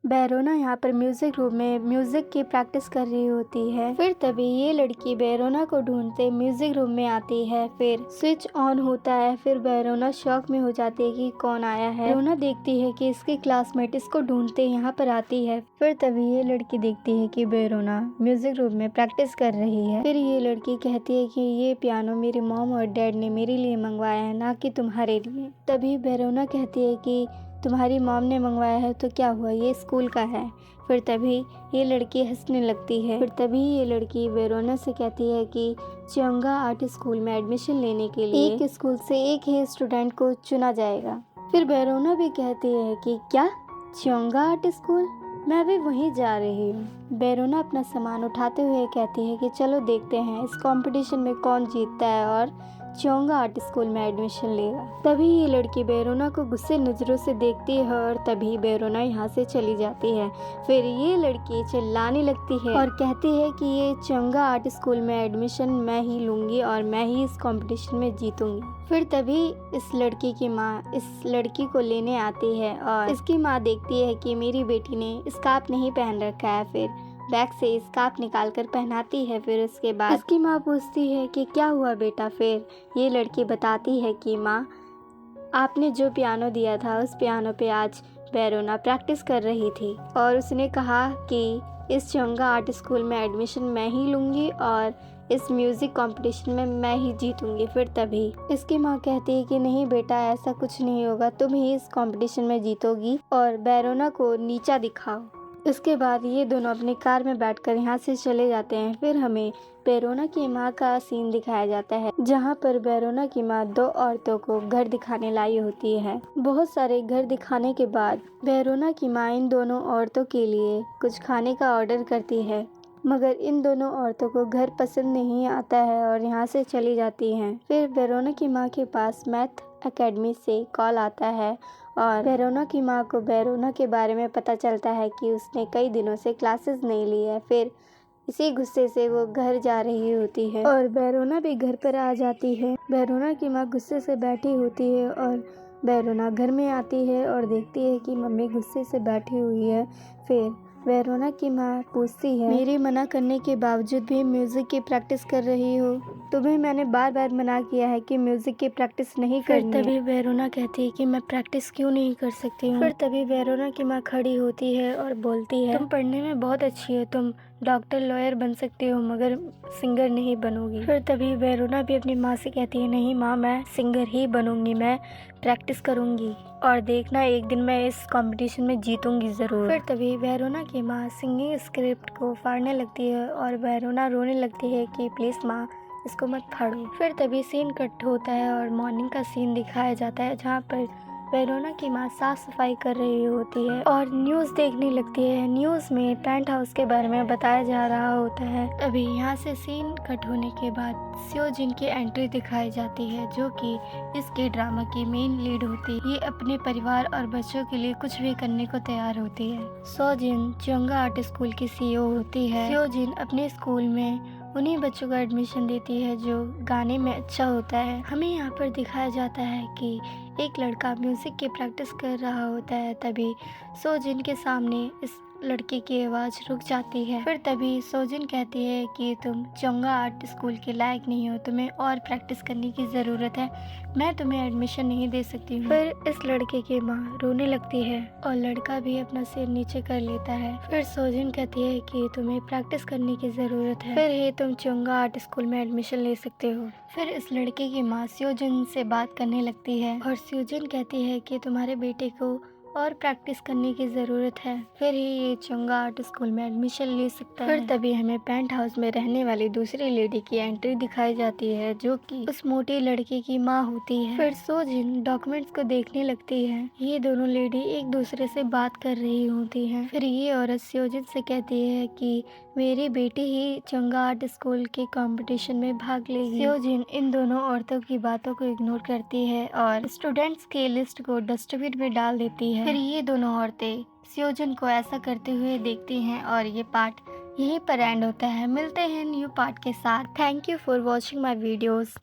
बेरोना यहाँ पर music room में म्यूजिक की प्रैक्टिस कर रही होती है। फिर तभी ये लड़की बेरोना को ढूंढते म्यूजिक रूम में आती है। फिर स्विच ऑन होता है। फिर बेरोना शॉक में हो जाती है कि कौन आया है। बेरोना देखती है कि इसकी क्लासमेट इसको ढूंढते यहाँ पर आती है। फिर तभी ये लड़की देखती है कि बेरोना म्यूजिक रूम में प्रैक्टिस कर रही है। फिर ये लड़की कहती है कि ये पियानो मेरी मॉम और डैड ने मेरे लिए मंगवाया है, ना कि तुम्हारे लिए। तभी बेरोना कहती है कि तुम्हारी मॉम ने मंगवाया है तो क्या हुआ, ये स्कूल का है। फिर तभी ये लड़की हंसने लगती है। फिर तभी ये लड़की बेरोना से कहती है कि चियोंगा आर्ट स्कूल में एडमिशन लेने के लिए एक स्कूल से एक ही स्टूडेंट को चुना जाएगा। फिर बेरोना भी कहती है कि क्या, चियोंगा आर्ट स्कूल, मैं भी वहीं जा रही हूँ। बेरोना अपना सामान उठाते हुए कहती है कि चलो देखते हैं इस कंपटीशन में कौन जीतता है और चियोंगा आर्ट स्कूल में एडमिशन लेगा। तभी ये लड़की बेरोना को गुस्से नज़रों से देखती है और तभी बेरोना यहाँ से चली जाती है। फिर ये लड़की चिल्लाने लगती है और कहती है कि ये चियोंगा आर्ट स्कूल में एडमिशन मैं ही लूँगी और मैं ही इस कंपटीशन में जीतूंगी। फिर तभी इस लड़की की माँ इस लड़की को लेने आती है और इसकी माँ देखती है कि मेरी बेटी ने स्कार्फ नहीं पहन रखा है। फिर बैग से स्कार्फ निकाल कर पहनाती है। फिर उसके बाद इसकी माँ पूछती है कि क्या हुआ बेटा। फिर ये लड़की बताती है कि माँ, आपने जो पियानो दिया था उस पियानो पे आज बेरोना प्रैक्टिस कर रही थी और उसने कहा कि इस चियोंगा आर्ट स्कूल में एडमिशन मैं ही लूँगी और इस म्यूज़िक कंपटीशन में मैं ही जीतूंगी। फिर तभी इसकी माँ कहती है कि नहीं बेटा, ऐसा कुछ नहीं होगा, तुम ही इस कंपटीशन में जीतोगी और बेरोना को नीचा दिखाओ। इसके बाद ये दोनों अपनी कार में बैठकर यहाँ से चले जाते हैं। फिर हमें बेरोना की माँ का सीन दिखाया जाता है, जहाँ पर बेरोना की माँ दो औरतों को घर दिखाने लाई होती है। बहुत सारे घर दिखाने के बाद बेरोना की माँ इन दोनों औरतों के लिए कुछ खाने का ऑर्डर करती है, मगर इन दोनों औरतों को घर पसंद नहीं आता है और यहाँ से चली जाती हैं। फिर बेरोना की माँ के पास मैथ एकेडमी से कॉल आता है और बेरोना की माँ को बेरोना के बारे में पता चलता है कि उसने कई दिनों से क्लासेस नहीं ली है। फिर इसी गुस्से से वो घर जा रही होती है और बेरोना भी घर पर आ जाती है। बेरोना की माँ गुस्से से बैठी होती है और बेरोना घर में आती है और देखती है कि मम्मी गुस्से से बैठी हुई है। फिर बेरोना की माँ पूछती है, मेरे मना करने के बावजूद भी म्यूजिक की प्रैक्टिस कर रही हो? तुम्हें मैंने बार बार मना किया है कि म्यूजिक की प्रैक्टिस नहीं करनी। फिर तभी बेरोना कहती है कि मैं प्रैक्टिस क्यों नहीं कर सकती हूँ। फिर तभी बेरोना की माँ खड़ी होती है और बोलती है, तुम पढ़ने में बहुत अच्छी हो, तुम डॉक्टर लॉयर बन सकती हो, मगर सिंगर नहीं बनोगी। फिर तभी बेरोना भी अपनी माँ से कहती है, नहीं माँ, मैं सिंगर ही बनूंगी, मैं प्रैक्टिस करूंगी और देखना एक दिन मैं इस कंपटीशन में जीतूंगी ज़रूर। फिर तभी बेरोना की माँ सिंगिंग स्क्रिप्ट को फाड़ने लगती है और बेरोना रोने लगती है कि प्लीज़ माँ, इसको मत फाड़ो। फिर तभी सीन कट होता है और मॉर्निंग का सीन दिखाया जाता है, जहाँ पर बेरोना की माँ साफ सफाई कर रही होती है और न्यूज़ देखने लगती है। न्यूज़ में पेंट हाउस के बारे में बताया जा रहा होता है। तभी यहाँ से सीन कट होने के बाद स्योजिन की एंट्री दिखाई जाती है, जो कि इसके ड्रामा की मेन लीड होती है। ये अपने परिवार और बच्चों के लिए कुछ भी करने को तैयार होती है। स्योजिन चियोंगा आर्ट स्कूल की सीईओ होती है। स्योजिन अपने स्कूल में उन्हीं बच्चों को एडमिशन देती है जो गाने में अच्छा होता है। हमें यहाँ पर दिखाया जाता है कि एक लड़का म्यूजिक की प्रैक्टिस कर रहा होता है। तभी सोजिन के सामने इस लड़के की आवाज़ रुक जाती है। फिर तभी सोजिन कहती है कि तुम चियोंगा आर्ट स्कूल के लायक नहीं हो, तुम्हें और प्रैक्टिस करने की ज़रूरत है, मैं तुम्हें एडमिशन नहीं दे सकती हूँ। फिर इस लड़के की माँ रोने लगती है और लड़का भी अपना सिर नीचे कर लेता है। फिर सोजिन कहती है कि तुम्हें प्रैक्टिस करने की ज़रूरत है, फिर ही तुम चियोंगा आर्ट स्कूल में एडमिशन ले सकते हो। फिर इस लड़के की माँ स्योजिन से बात करने लगती है और स्योजिन कहती है कि तुम्हारे बेटे को और प्रैक्टिस करने की ज़रूरत है, फिर ही ये चियोंगा आर्ट स्कूल में एडमिशन ले सकता है। फिर तभी हमें पेंट हाउस में रहने वाली दूसरी लेडी की एंट्री दिखाई जाती है, जो कि उस मोटी लड़की की माँ होती है। फिर सोजिन डॉक्यूमेंट्स को देखने लगती है। ये दोनों लेडी एक दूसरे से बात कर रही होती हैं। फिर ये औरत स्योजिन से कहती है कि मेरी बेटी ही चियोंगा आर्ट स्कूल के कंपटीशन में भाग लेगी। स्योजिन इन दोनों औरतों की बातों को इग्नोर करती है और स्टूडेंट्स की लिस्ट को डस्टबिन में डाल देती है। फिर ये दोनों औरतें स्योजिन को ऐसा करते हुए देखती हैं और ये पार्ट यहीं पर एंड होता है। मिलते हैं न्यू पार्ट के साथ। Thank you for watching my videos.